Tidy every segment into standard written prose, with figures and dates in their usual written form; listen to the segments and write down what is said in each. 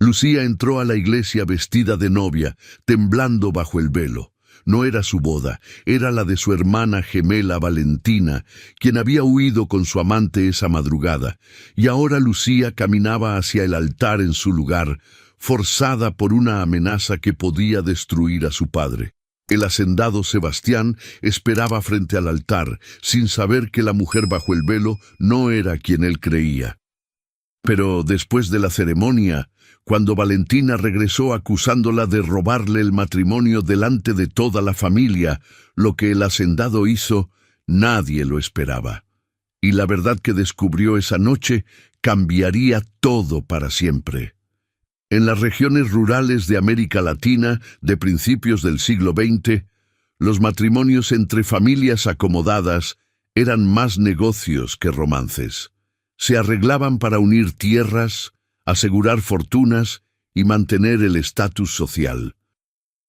Lucía entró a la iglesia vestida de novia, temblando bajo el velo. No era su boda, era la de su hermana gemela Valentina, quien había huido con su amante esa madrugada, y ahora Lucía caminaba hacia el altar en su lugar, forzada por una amenaza que podía destruir a su padre. El hacendado Sebastián esperaba frente al altar, sin saber que la mujer bajo el velo no era quien él creía. Pero después de la ceremonia, cuando Valentina regresó acusándola de robarle el matrimonio delante de toda la familia, lo que el hacendado hizo, nadie lo esperaba. Y la verdad que descubrió esa noche cambiaría todo para siempre. En las regiones rurales de América Latina de principios del siglo XX, los matrimonios entre familias acomodadas eran más negocios que romances. Se arreglaban para unir tierras, asegurar fortunas y mantener el estatus social.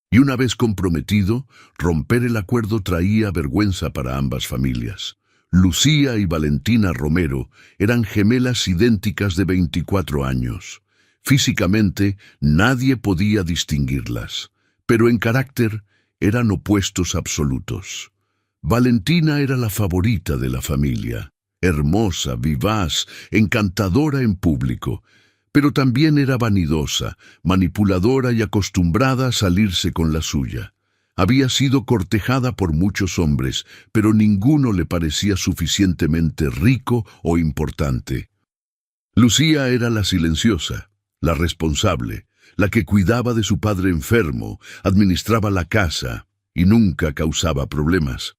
Y una vez comprometido, romper el acuerdo traía vergüenza para ambas familias. Lucía y Valentina Romero eran gemelas idénticas de 24 años. Físicamente, nadie podía distinguirlas, pero en carácter eran opuestos absolutos. Valentina era la favorita de la familia, hermosa, vivaz, encantadora en público, pero también era vanidosa, manipuladora y acostumbrada a salirse con la suya. Había sido cortejada por muchos hombres, pero ninguno le parecía suficientemente rico o importante. Lucía era la silenciosa, la responsable, la que cuidaba de su padre enfermo, administraba la casa y nunca causaba problemas.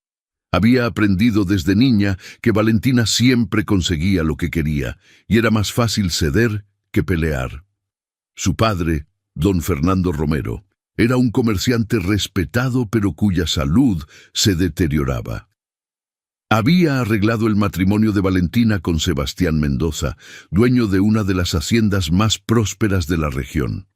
Había aprendido desde niña que Valentina siempre conseguía lo que quería, y era más fácil ceder que pelear. Su padre, don Fernando Romero, era un comerciante respetado pero cuya salud se deterioraba. Había arreglado el matrimonio de Valentina con Sebastián Mendoza, dueño de una de las haciendas más prósperas de la región.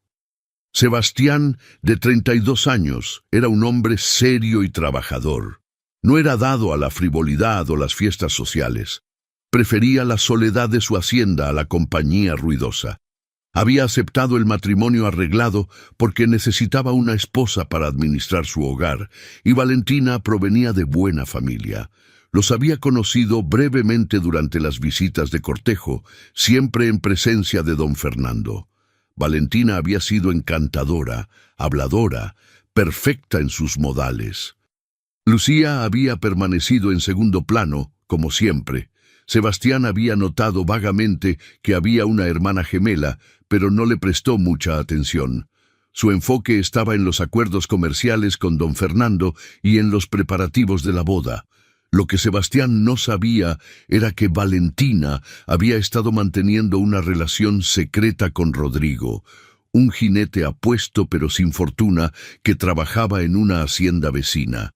Sebastián, de 32 años, era un hombre serio y trabajador. No era dado a la frivolidad o las fiestas sociales. Prefería la soledad de su hacienda a la compañía ruidosa. Había aceptado el matrimonio arreglado porque necesitaba una esposa para administrar su hogar, y Valentina provenía de buena familia. Los había conocido brevemente durante las visitas de cortejo, siempre en presencia de don Fernando. Valentina había sido encantadora, habladora, perfecta en sus modales. Lucía había permanecido en segundo plano, como siempre. Sebastián había notado vagamente que había una hermana gemela, pero no le prestó mucha atención. Su enfoque estaba en los acuerdos comerciales con don Fernando y en los preparativos de la boda. Lo que Sebastián no sabía era que Valentina había estado manteniendo una relación secreta con Rodrigo, un jinete apuesto pero sin fortuna que trabajaba en una hacienda vecina.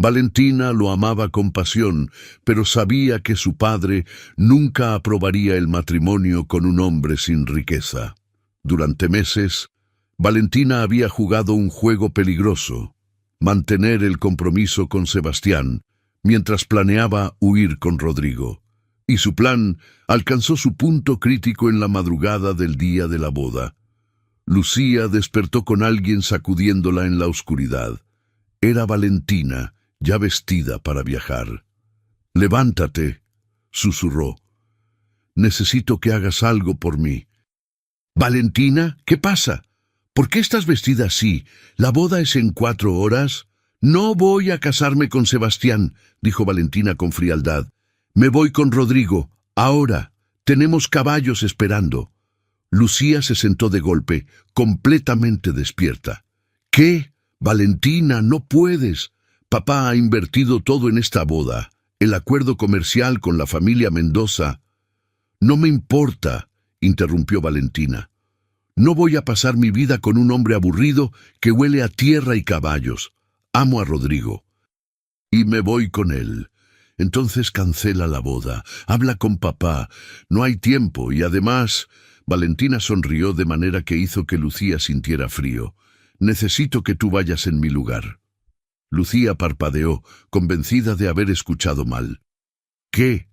Valentina lo amaba con pasión, pero sabía que su padre nunca aprobaría el matrimonio con un hombre sin riqueza. Durante meses, Valentina había jugado un juego peligroso: mantener el compromiso con Sebastián, mientras planeaba huir con Rodrigo. Y su plan alcanzó su punto crítico en la madrugada del día de la boda. Lucía despertó con alguien sacudiéndola en la oscuridad. Era Valentina, ya vestida para viajar. «Levántate», susurró. «Necesito que hagas algo por mí». «Valentina, ¿qué pasa? ¿Por qué estás vestida así? ¿La boda es en 4 horas?» «No voy a casarme con Sebastián», dijo Valentina con frialdad. «Me voy con Rodrigo, ahora. Tenemos caballos esperando». Lucía se sentó de golpe, completamente despierta. «¿Qué? Valentina, no puedes. Papá ha invertido todo en esta boda, el acuerdo comercial con la familia Mendoza». «No me importa», interrumpió Valentina. «No voy a pasar mi vida con un hombre aburrido que huele a tierra y caballos. Amo a Rodrigo. Y me voy con él. Entonces cancela la boda. Habla con papá. No hay tiempo y además...» Valentina sonrió de manera que hizo que Lucía sintiera frío. «Necesito que tú vayas en mi lugar». Lucía parpadeó, convencida de haber escuchado mal. «¿Qué?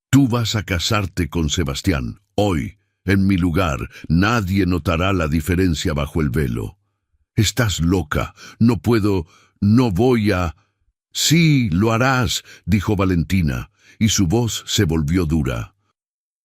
¿Tú vas a casarte con Sebastián hoy, En mi lugar, nadie notará la diferencia bajo el velo. Estás loca. No puedo, no voy a... Sí, lo harás, dijo Valentina, y su voz se volvió dura.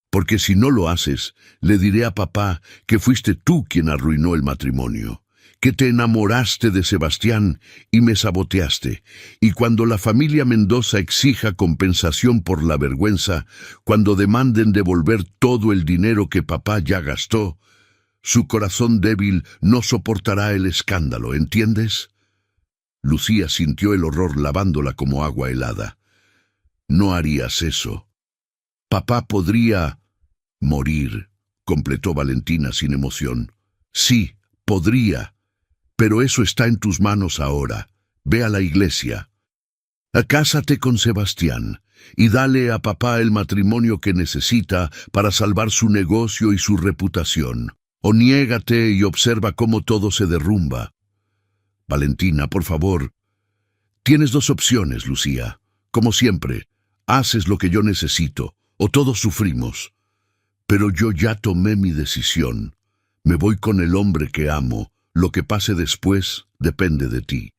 Porque si no lo haces, le diré a papá que fuiste tú quien arruinó el matrimonio, que te enamoraste de Sebastián y me saboteaste, y cuando la familia Mendoza exija compensación por la vergüenza, cuando demanden devolver todo el dinero que papá ya gastó, su corazón débil no soportará el escándalo, ¿entiendes? Lucía sintió el horror lavándola como agua helada. No harías eso. Papá podría morir, completó Valentina sin emoción. Sí, podría, pero eso está en tus manos ahora. Ve a la iglesia. Cásate con Sebastián y dale a papá el matrimonio que necesita para salvar su negocio y su reputación. O niégate y observa cómo todo se derrumba. Valentina, por favor. Tienes dos opciones, Lucía. Como siempre, haces lo que yo necesito, o todos sufrimos. Pero yo ya tomé mi decisión. Me voy con el hombre que amo. Lo que pase después depende de ti.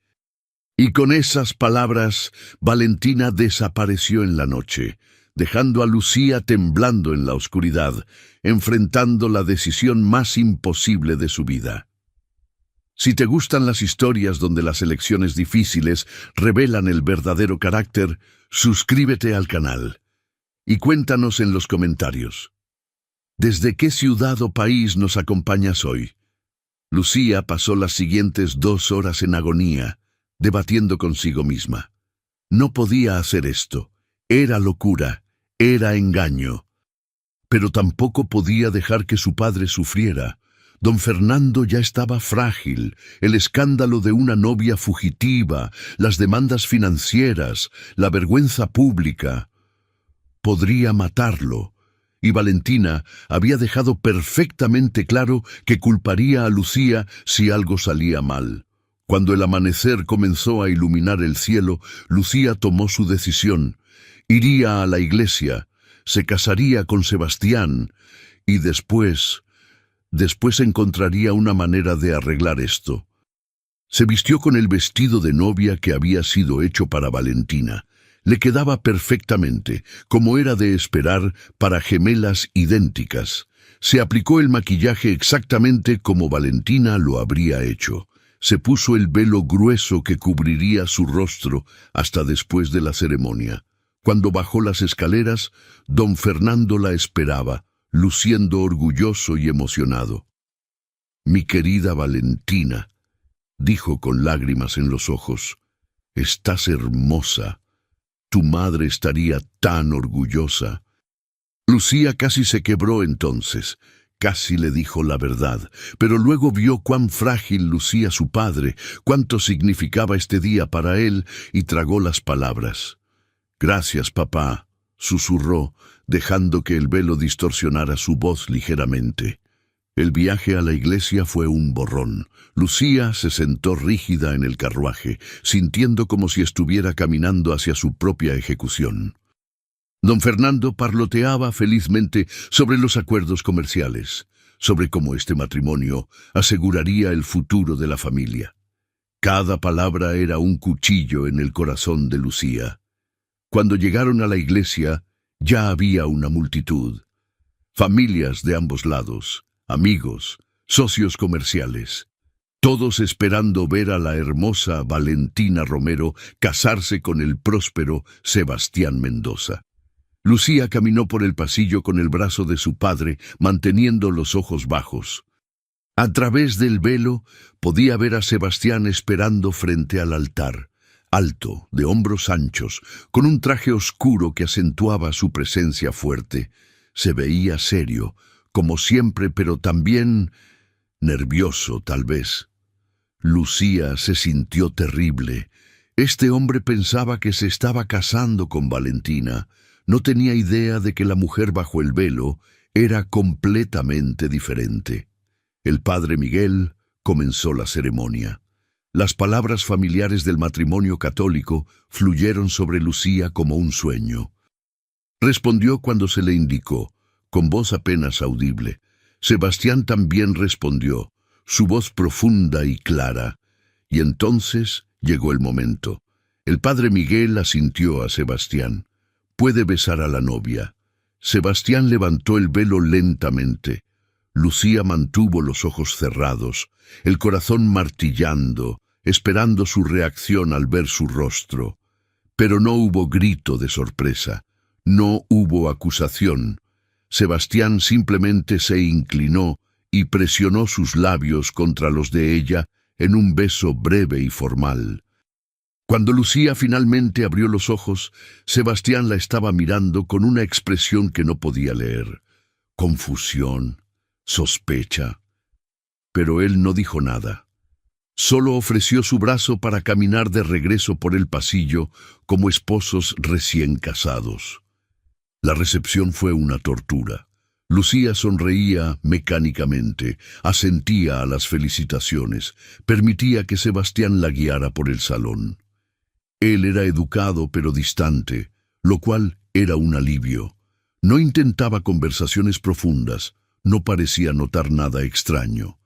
Y con esas palabras, Valentina desapareció en la noche, dejando a Lucía temblando en la oscuridad, enfrentando la decisión más imposible de su vida. Si te gustan las historias donde las elecciones difíciles revelan el verdadero carácter, suscríbete al canal y cuéntanos en los comentarios. ¿Desde qué ciudad o país nos acompañas hoy? Lucía pasó las siguientes 2 horas en agonía, debatiendo consigo misma. No podía hacer esto. Era locura, era engaño. Pero tampoco podía dejar que su padre sufriera. Don Fernando ya estaba frágil, el escándalo de una novia fugitiva, las demandas financieras, la vergüenza pública. Podría matarlo, y Valentina había dejado perfectamente claro que culparía a Lucía si algo salía mal. Cuando el amanecer comenzó a iluminar el cielo, Lucía tomó su decisión. Iría a la iglesia, se casaría con Sebastián, y después encontraría una manera de arreglar esto. Se vistió con el vestido de novia que había sido hecho para Valentina. Le quedaba perfectamente, como era de esperar para gemelas idénticas. Se aplicó el maquillaje exactamente como Valentina lo habría hecho. Se puso el velo grueso que cubriría su rostro hasta después de la ceremonia. Cuando bajó las escaleras, don Fernando la esperaba, luciendo orgulloso y emocionado. «Mi querida Valentina», dijo con lágrimas en los ojos, «estás hermosa. Tu madre estaría tan orgullosa». Lucía casi se quebró entonces, casi le dijo la verdad, pero luego vio cuán frágil lucía su padre, cuánto significaba este día para él, y tragó las palabras. «Gracias, papá», susurró, dejando que el velo distorsionara su voz ligeramente. El viaje a la iglesia fue un borrón. Lucía se sentó rígida en el carruaje, sintiendo como si estuviera caminando hacia su propia ejecución. Don Fernando parloteaba felizmente sobre los acuerdos comerciales, sobre cómo este matrimonio aseguraría el futuro de la familia. Cada palabra era un cuchillo en el corazón de Lucía. Cuando llegaron a la iglesia, ya había una multitud. Familias de ambos lados, amigos, socios comerciales, todos esperando ver a la hermosa Valentina Romero casarse con el próspero Sebastián Mendoza. Lucía caminó por el pasillo con el brazo de su padre, manteniendo los ojos bajos. A través del velo podía ver a Sebastián esperando frente al altar, alto, de hombros anchos, con un traje oscuro que acentuaba su presencia fuerte. Se veía serio, como siempre, pero también nervioso, tal vez. Lucía se sintió terrible. Este hombre pensaba que se estaba casando con Valentina. No tenía idea de que la mujer bajo el velo era completamente diferente. El padre Miguel comenzó la ceremonia. Las palabras familiares del matrimonio católico fluyeron sobre Lucía como un sueño. Respondió cuando se le indicó, con voz apenas audible. Sebastián también respondió, su voz profunda y clara. Y entonces llegó el momento. El padre Miguel asintió a Sebastián. «Puede besar a la novia». Sebastián levantó el velo lentamente. Lucía mantuvo los ojos cerrados, el corazón martillando, esperando su reacción al ver su rostro. Pero no hubo grito de sorpresa, no hubo acusación. Sebastián simplemente se inclinó y presionó sus labios contra los de ella en un beso breve y formal. Cuando Lucía finalmente abrió los ojos, Sebastián la estaba mirando con una expresión que no podía leer. Confusión, sospecha. Pero él no dijo nada. Solo ofreció su brazo para caminar de regreso por el pasillo como esposos recién casados. La recepción fue una tortura. Lucía sonreía mecánicamente, asentía a las felicitaciones, permitía que Sebastián la guiara por el salón. Él era educado pero distante, lo cual era un alivio. No intentaba conversaciones profundas, no parecía notar nada extraño.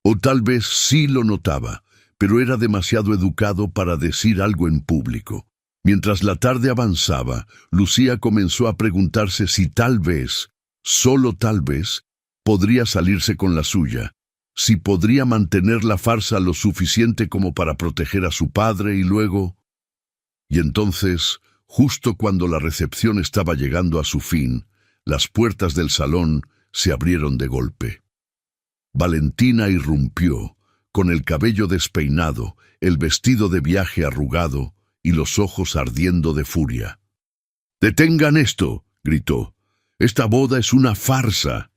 O tal vez sí lo notaba, pero era demasiado educado para decir algo en público. Mientras la tarde avanzaba, Lucía comenzó a preguntarse si tal vez, solo tal vez, podría salirse con la suya, si podría mantener la farsa lo suficiente como para proteger a su padre y luego... Y entonces, justo cuando la recepción estaba llegando a su fin, las puertas del salón se abrieron de golpe. Valentina irrumpió, con el cabello despeinado, el vestido de viaje arrugado y los ojos ardiendo de furia. «¡Detengan esto!», gritó. «Esta boda es una farsa».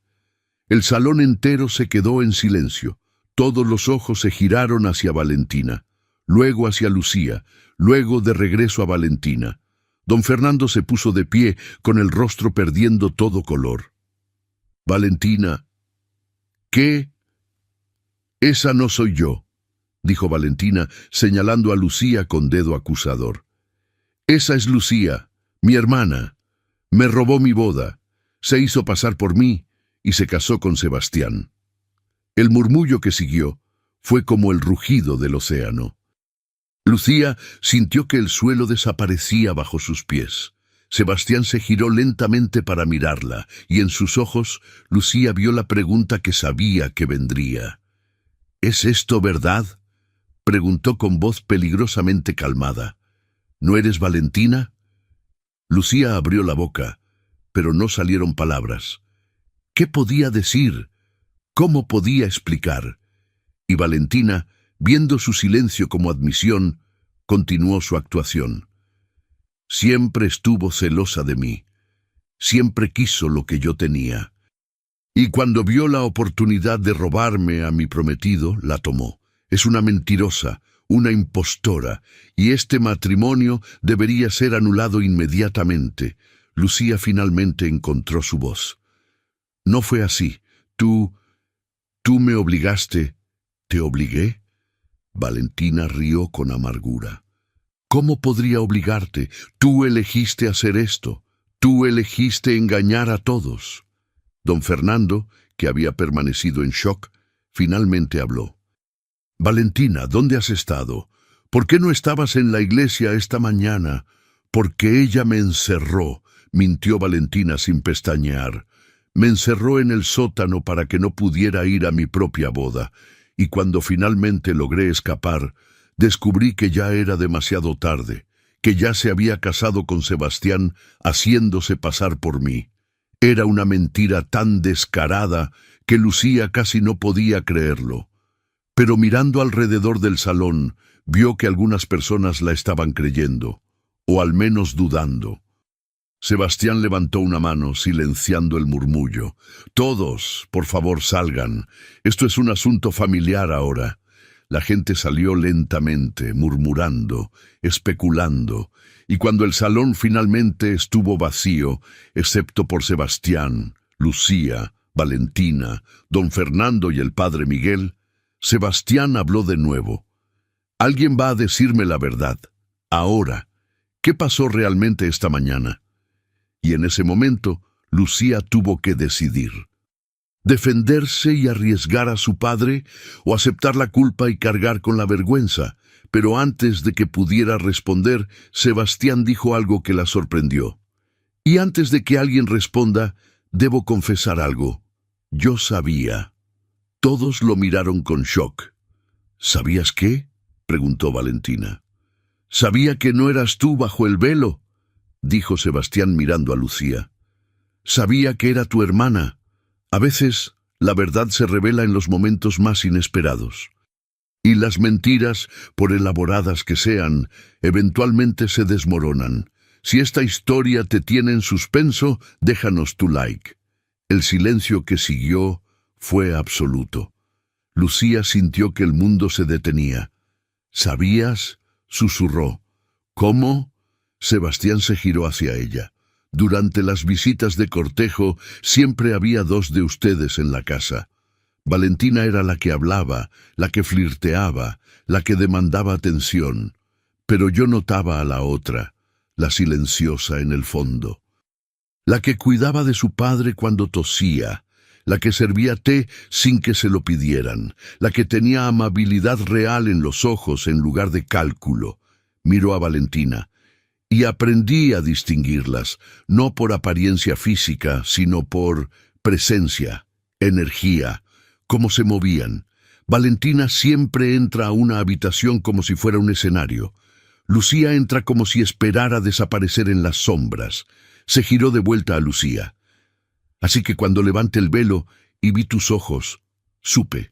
El salón entero se quedó en silencio. Todos los ojos se giraron hacia Valentina, luego hacia Lucía, luego de regreso a Valentina. Don Fernando se puso de pie, con el rostro perdiendo todo color. «Valentina». «¿Qué?» «Esa no soy yo», dijo Valentina, señalando a Lucía con dedo acusador. «Esa es Lucía, mi hermana. Me robó mi boda, se hizo pasar por mí y se casó con Sebastián». El murmullo que siguió fue como el rugido del océano. Lucía sintió que el suelo desaparecía bajo sus pies. Sebastián se giró lentamente para mirarla, y en sus ojos Lucía vio la pregunta que sabía que vendría. «¿Es esto verdad?», preguntó con voz peligrosamente calmada. «¿No eres Valentina?». Lucía abrió la boca, pero no salieron palabras. ¿Qué podía decir? ¿Cómo podía explicar? Y Valentina, viendo su silencio como admisión, continuó su actuación. «Siempre estuvo celosa de mí. Siempre quiso lo que yo tenía. Y cuando vio la oportunidad de robarme a mi prometido, la tomó. Es una mentirosa, una impostora, y este matrimonio debería ser anulado inmediatamente». Lucía finalmente encontró su voz. «No fue así. Tú me obligaste». «¿Te obligué?». Valentina rió con amargura. «¿Cómo podría obligarte? Tú elegiste hacer esto. Tú elegiste engañar a todos». Don Fernando, que había permanecido en shock, finalmente habló. «Valentina, ¿dónde has estado? ¿Por qué no estabas en la iglesia esta mañana?» «Porque ella me encerró», mintió Valentina sin pestañear. «Me encerró en el sótano para que no pudiera ir a mi propia boda. Y cuando finalmente logré escapar, descubrí que ya era demasiado tarde, que ya se había casado con Sebastián haciéndose pasar por mí. Era una mentira tan descarada que Lucía casi no podía creerlo. Pero mirando alrededor del salón, vio que algunas personas la estaban creyendo, o al menos dudando. Sebastián levantó una mano, silenciando el murmullo. «Todos, por favor, salgan. Esto es un asunto familiar ahora». La gente salió lentamente, murmurando, especulando, y cuando el salón finalmente estuvo vacío, excepto por Sebastián, Lucía, Valentina, don Fernando y el padre Miguel, Sebastián habló de nuevo. «Alguien va a decirme la verdad. Ahora, ¿qué pasó realmente esta mañana?». Y en ese momento, Lucía tuvo que decidir. defenderse y arriesgar a su padre, o aceptar la culpa y cargar con la vergüenza. Pero antes de que pudiera responder, Sebastián dijo algo que la sorprendió. Y antes de que alguien responda, debo confesar algo. Yo sabía. Todos lo miraron con shock. ¿Sabías qué?, preguntó Valentina. «Sabía que no eras tú bajo el velo», dijo Sebastián mirando a Lucía. «Sabía que era tu hermana. A veces, la verdad se revela en los momentos más inesperados. Y las mentiras, por elaboradas que sean, eventualmente se desmoronan. Si esta historia te tiene en suspenso, déjanos tu like». El silencio que siguió fue absoluto. Lucía sintió que el mundo se detenía. «¿Sabías?», susurró. «¿Cómo?». Sebastián se giró hacia ella. «Durante las visitas de cortejo siempre había dos de ustedes en la casa. Valentina era la que hablaba, la que flirteaba, la que demandaba atención. Pero yo notaba a la otra, la silenciosa en el fondo. La que cuidaba de su padre cuando tosía, la que servía té sin que se lo pidieran, la que tenía amabilidad real en los ojos en lugar de cálculo». Miró a Valentina. «Y aprendí a distinguirlas, no por apariencia física, sino por presencia, energía, cómo se movían. Valentina siempre entra a una habitación como si fuera un escenario. Lucía entra como si esperara desaparecer en las sombras». Se giró de vuelta a Lucía. «Así que cuando levanté el velo y vi tus ojos, supe».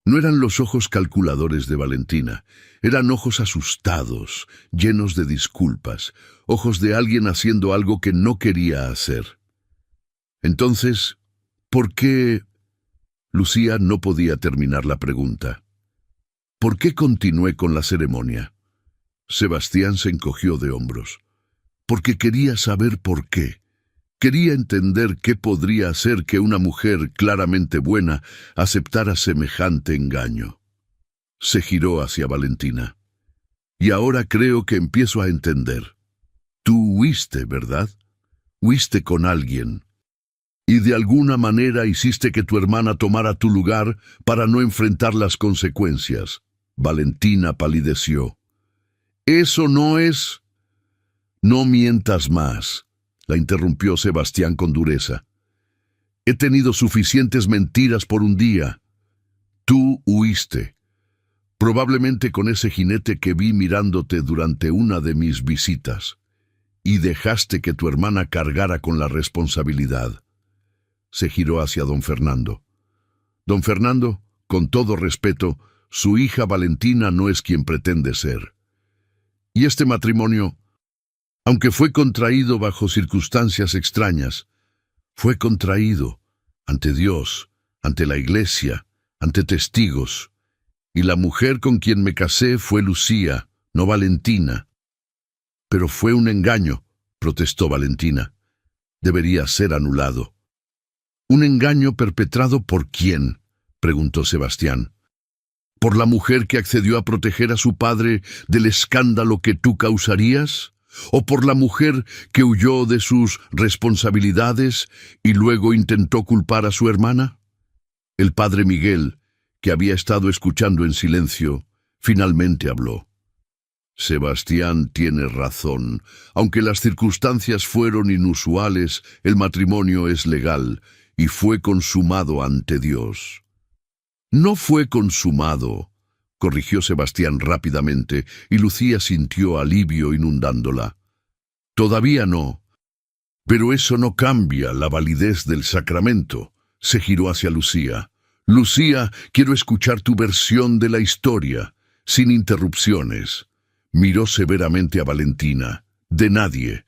No eran los ojos calculadores de Valentina, eran ojos asustados, llenos de disculpas, ojos de alguien haciendo algo que no quería hacer. «Entonces, ¿por qué...?» Lucía no podía terminar la pregunta. «¿Por qué continué con la ceremonia?». Sebastián se encogió de hombros. «Porque quería saber por qué. Quería entender qué podría hacer que una mujer claramente buena aceptara semejante engaño». Se giró hacia Valentina. «Y ahora creo que empiezo a entender. Tú huiste, ¿verdad? Huiste con alguien. Y de alguna manera hiciste que tu hermana tomara tu lugar para no enfrentar las consecuencias». Valentina palideció. «Eso no es...». «No mientas más», la interrumpió Sebastián con dureza. «He tenido suficientes mentiras por un día. Tú huiste. Probablemente con ese jinete que vi mirándote durante una de mis visitas. Y dejaste que tu hermana cargara con la responsabilidad». Se giró hacia don Fernando. «Don Fernando, con todo respeto, su hija Valentina no es quien pretende ser. Y este matrimonio, aunque fue contraído bajo circunstancias extrañas, fue contraído ante Dios, ante la iglesia, ante testigos. Y la mujer con quien me casé fue Lucía, no Valentina». «Pero fue un engaño», protestó Valentina. «Debería ser anulado». «¿Un engaño perpetrado por quién?», preguntó Sebastián. «¿Por la mujer que accedió a proteger a su padre del escándalo que tú causarías? ¿O por la mujer que huyó de sus responsabilidades y luego intentó culpar a su hermana?». El padre Miguel, que había estado escuchando en silencio, finalmente habló. «Sebastián tiene razón. Aunque las circunstancias fueron inusuales, el matrimonio es legal y fue consumado ante Dios». «No fue consumado», corrigió Sebastián rápidamente, y Lucía sintió alivio inundándola. «Todavía no. Pero eso no cambia la validez del sacramento». Se giró hacia Lucía. «Lucía, quiero escuchar tu versión de la historia, sin interrupciones». Miró severamente a Valentina. «De nadie».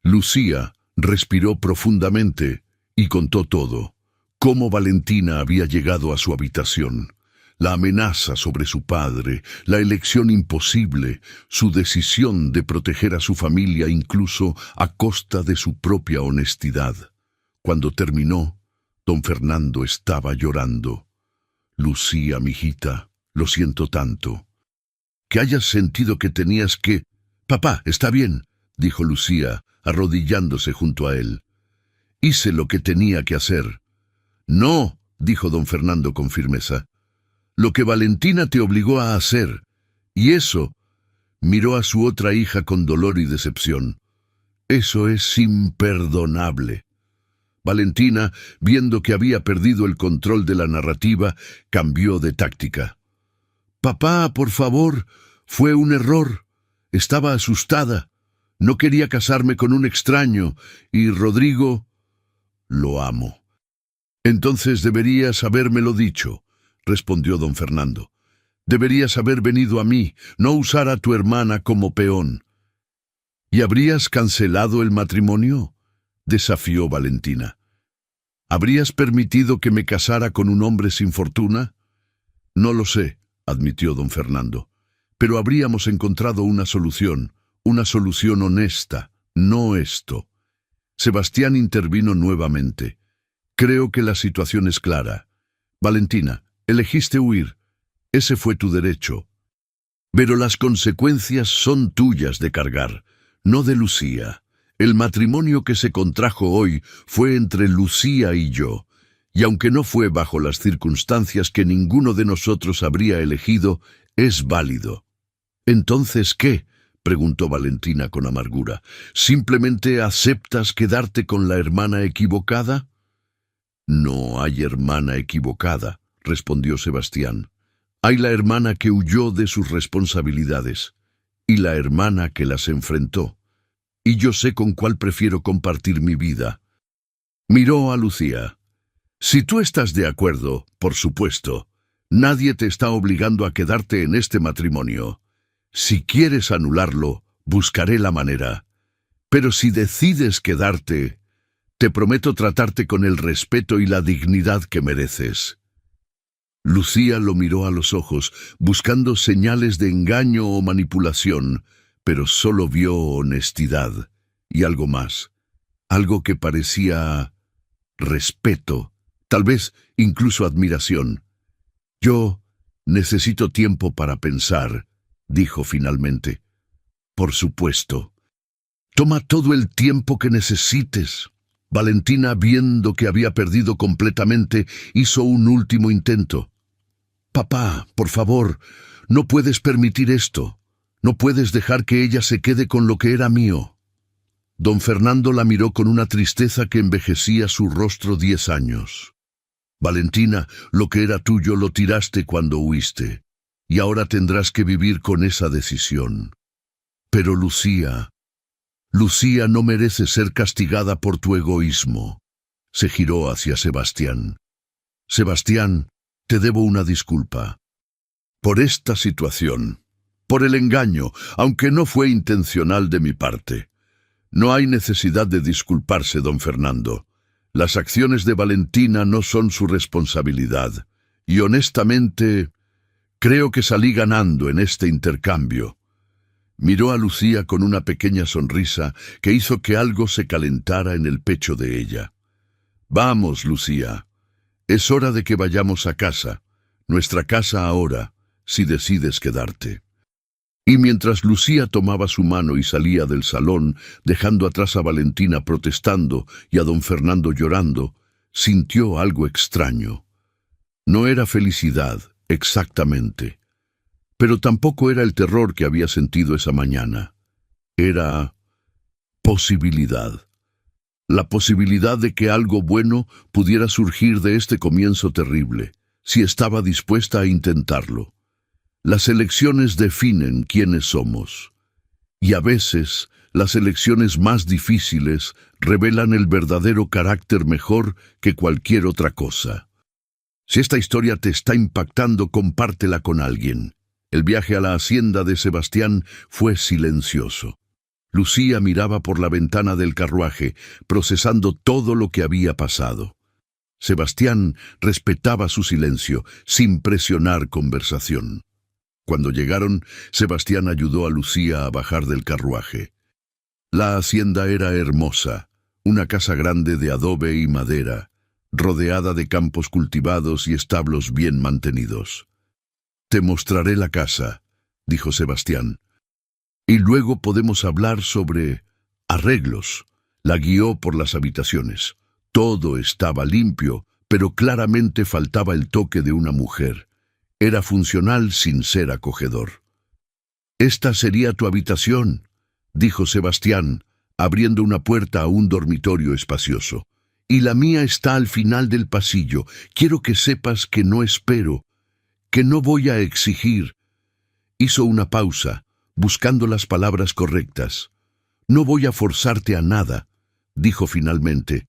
Lucía respiró profundamente y contó todo. Cómo Valentina había llegado a su habitación, la amenaza sobre su padre, la elección imposible, su decisión de proteger a su familia incluso a costa de su propia honestidad. Cuando terminó, don Fernando estaba llorando. «Lucía, mijita, lo siento tanto. Que hayas sentido que tenías que...». «Papá, está bien», dijo Lucía, arrodillándose junto a él. «Hice lo que tenía que hacer. No, dijo don Fernando con firmeza. Lo que Valentina te obligó a hacer. Y eso, miró a su otra hija con dolor y decepción. Eso es imperdonable. Valentina, viendo que había perdido el control de la narrativa, cambió de táctica. Papá, por favor, fue un error. Estaba asustada. No quería casarme con un extraño, y Rodrigo... Lo amo. Entonces deberías habérmelo dicho, respondió don Fernando. Deberías haber venido a mí, no usar a tu hermana como peón. ¿Y habrías cancelado el matrimonio?, desafió Valentina. ¿Habrías permitido que me casara con un hombre sin fortuna? No lo sé, admitió don Fernando, pero habríamos encontrado una solución honesta, no esto. Sebastián intervino nuevamente. Creo que la situación es clara. Valentina, elegiste huir. Ese fue tu derecho. Pero las consecuencias son tuyas de cargar, no de Lucía. El matrimonio que se contrajo hoy fue entre Lucía y yo, y aunque no fue bajo las circunstancias que ninguno de nosotros habría elegido, es válido. ¿Entonces qué?, preguntó Valentina con amargura. ¿Simplemente aceptas quedarte con la hermana equivocada? No hay hermana equivocada, respondió Sebastián. Hay la hermana que huyó de sus responsabilidades, y la hermana que las enfrentó. Y yo sé con cuál prefiero compartir mi vida. Miró a Lucía. Si tú estás de acuerdo, por supuesto, nadie te está obligando a quedarte en este matrimonio. Si quieres anularlo, buscaré la manera. Pero si decides quedarte, te prometo tratarte con el respeto y la dignidad que mereces. Lucía lo miró a los ojos, buscando señales de engaño o manipulación, pero solo vio honestidad y algo más, algo que parecía respeto, tal vez incluso admiración. Yo necesito tiempo para pensar, dijo finalmente. Por supuesto. Toma todo el tiempo que necesites. Valentina, viendo que había perdido completamente, hizo un último intento. Papá, por favor, no puedes permitir esto. No puedes dejar que ella se quede con lo que era mío. Don Fernando la miró con una tristeza que envejecía su rostro 10 años. Valentina, lo que era tuyo lo tiraste cuando huiste, y ahora tendrás que vivir con esa decisión. Pero Lucía no merece ser castigada por tu egoísmo. Se giró hacia Sebastián. Sebastián, te debo una disculpa. Por esta situación. Por el engaño, aunque no fue intencional de mi parte. No hay necesidad de disculparse, don Fernando. Las acciones de Valentina no son su responsabilidad. Y honestamente, creo que salí ganando en este intercambio. Miró a Lucía con una pequeña sonrisa que hizo que algo se calentara en el pecho de ella. Vamos, Lucía. Es hora de que vayamos a casa. Nuestra casa ahora, si decides quedarte. Y mientras Lucía tomaba su mano y salía del salón, dejando atrás a Valentina protestando y a don Fernando llorando, sintió algo extraño. No era felicidad, exactamente, pero tampoco era el terror que había sentido esa mañana. Era posibilidad. La posibilidad de que algo bueno pudiera surgir de este comienzo terrible, si estaba dispuesta a intentarlo. Las elecciones definen quiénes somos, y a veces las elecciones más difíciles revelan el verdadero carácter mejor que cualquier otra cosa. Si esta historia te está impactando, compártela con alguien. El viaje a la hacienda de Sebastián fue silencioso. Lucía miraba por la ventana del carruaje, procesando todo lo que había pasado. Sebastián respetaba su silencio, sin presionar conversación. Cuando llegaron, Sebastián ayudó a Lucía a bajar del carruaje. La hacienda era hermosa, una casa grande de adobe y madera, rodeada de campos cultivados y establos bien mantenidos. «Te mostraré la casa», dijo Sebastián. «Y luego podemos hablar sobre arreglos». La guió por las habitaciones. Todo estaba limpio, pero claramente faltaba el toque de una mujer. Era funcional sin ser acogedor. «Esta sería tu habitación», dijo Sebastián, abriendo una puerta a un dormitorio espacioso. «Y la mía está al final del pasillo. Quiero que sepas que no espero, que no voy a exigir». Hizo una pausa, buscando las palabras correctas. «No voy a forzarte a nada», dijo finalmente.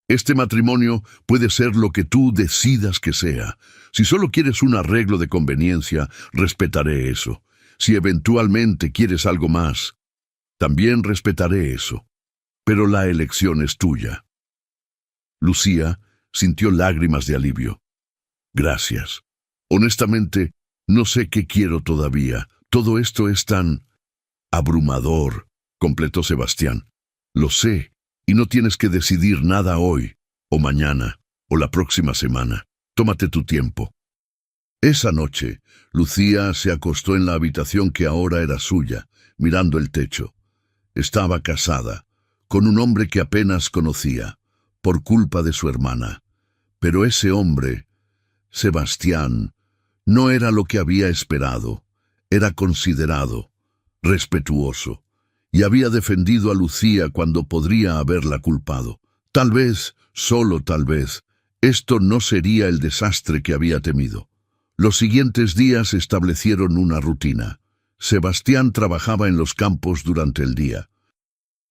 «Este matrimonio puede ser lo que tú decidas que sea. Si solo quieres un arreglo de conveniencia, respetaré eso. Si eventualmente quieres algo más, también respetaré eso. Pero la elección es tuya». Lucía sintió lágrimas de alivio. «Gracias. Honestamente, no sé qué quiero todavía. Todo esto es tan abrumador», completó Sebastián. «Lo sé, y no tienes que decidir nada hoy, o mañana, o la próxima semana. Tómate tu tiempo». Esa noche, Lucía se acostó en la habitación que ahora era suya, mirando el techo. Estaba casada, con un hombre que apenas conocía, por culpa de su hermana. Pero ese hombre, Sebastián, no era lo que había esperado. Era considerado, respetuoso, y había defendido a Lucía cuando podría haberla culpado. Tal vez, solo tal vez, esto no sería el desastre que había temido. Los siguientes días establecieron una rutina. Sebastián trabajaba en los campos durante el día.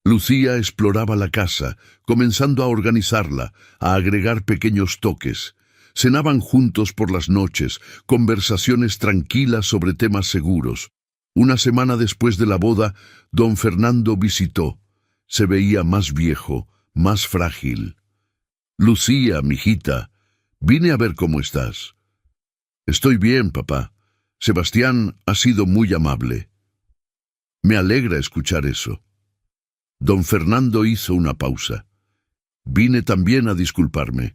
Lucía exploraba la casa, comenzando a organizarla, a agregar pequeños toques. Cenaban juntos por las noches, conversaciones tranquilas sobre temas seguros. Una semana después de la boda, don Fernando visitó. Se veía más viejo, más frágil. «Lucía, mijita, vine a ver cómo estás». «Estoy bien, papá. Sebastián ha sido muy amable». «Me alegra escuchar eso». Don Fernando hizo una pausa. «Vine también a disculparme,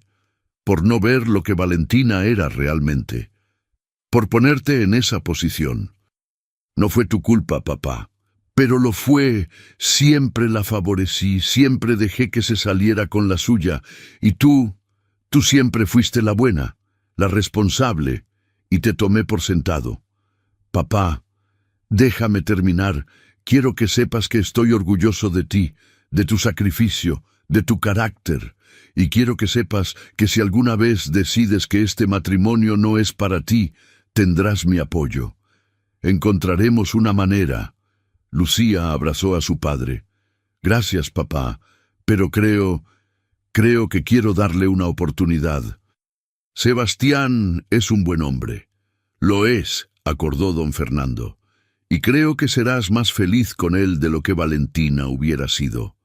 por no ver lo que Valentina era realmente, por ponerte en esa posición. No fue tu culpa, papá, pero lo fue. Siempre la favorecí, siempre dejé que se saliera con la suya, y tú siempre fuiste la buena, la responsable, y te tomé por sentado. Papá, déjame terminar. Quiero que sepas que estoy orgulloso de ti, de tu sacrificio, de tu carácter, y quiero que sepas que si alguna vez decides que este matrimonio no es para ti, tendrás mi apoyo. Encontraremos una manera». Lucía abrazó a su padre. «Gracias, papá, pero creo que quiero darle una oportunidad. Sebastián es un buen hombre». «Lo es», acordó don Fernando, «y creo que serás más feliz con él de lo que Valentina hubiera sido».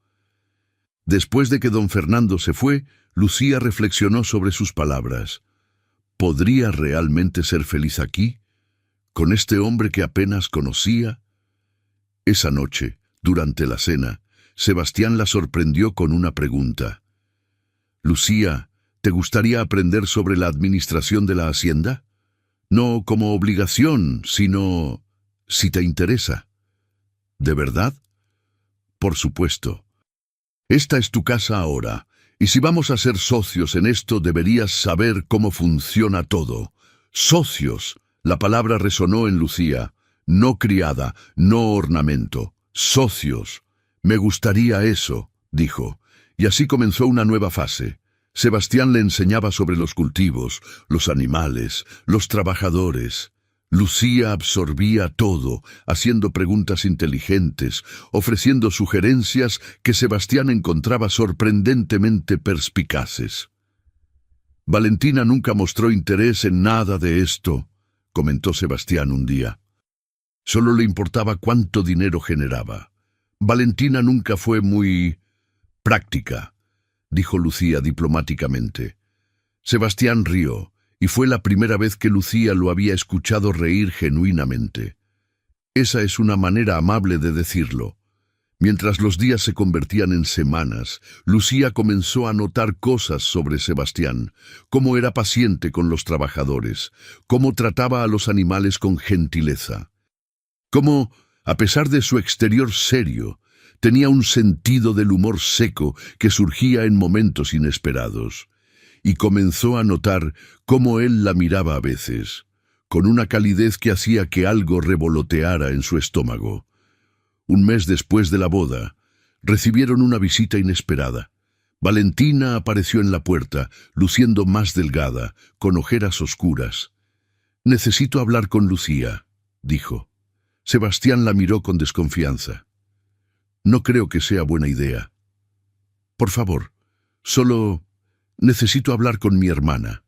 Después de que don Fernando se fue, Lucía reflexionó sobre sus palabras. ¿Podría realmente ser feliz aquí, con este hombre que apenas conocía? Esa noche, durante la cena, Sebastián la sorprendió con una pregunta. «Lucía, ¿te gustaría aprender sobre la administración de la hacienda? No como obligación, sino si te interesa». «¿De verdad?» «Por supuesto. Esta es tu casa ahora, y si vamos a ser socios en esto deberías saber cómo funciona todo. Socios». La palabra resonó en Lucía. No criada, no ornamento. Socios. «Me gustaría eso», dijo, y así comenzó una nueva fase. Sebastián le enseñaba sobre los cultivos, los animales, los trabajadores. Lucía absorbía todo, haciendo preguntas inteligentes, ofreciendo sugerencias que Sebastián encontraba sorprendentemente perspicaces. «Valentina nunca mostró interés en nada de esto», comentó Sebastián un día. «Solo le importaba cuánto dinero generaba. Valentina nunca fue muy práctica», dijo Lucía diplomáticamente. Sebastián rió, y fue la primera vez que Lucía lo había escuchado reír genuinamente. Esa es una manera amable de decirlo. Mientras los días se convertían en semanas, Lucía comenzó a notar cosas sobre Sebastián, cómo era paciente con los trabajadores, cómo trataba a los animales con gentileza, cómo, a pesar de su exterior serio, tenía un sentido del humor seco que surgía en momentos inesperados. y comenzó a notar cómo él la miraba a veces, con una calidez que hacía que algo revoloteara en su estómago. Un mes después de la boda, recibieron una visita inesperada. Valentina apareció en la puerta, luciendo más delgada, con ojeras oscuras. «Necesito hablar con Lucía», dijo. Sebastián la miró con desconfianza. «No creo que sea buena idea. Por favor, solo necesito hablar con mi hermana».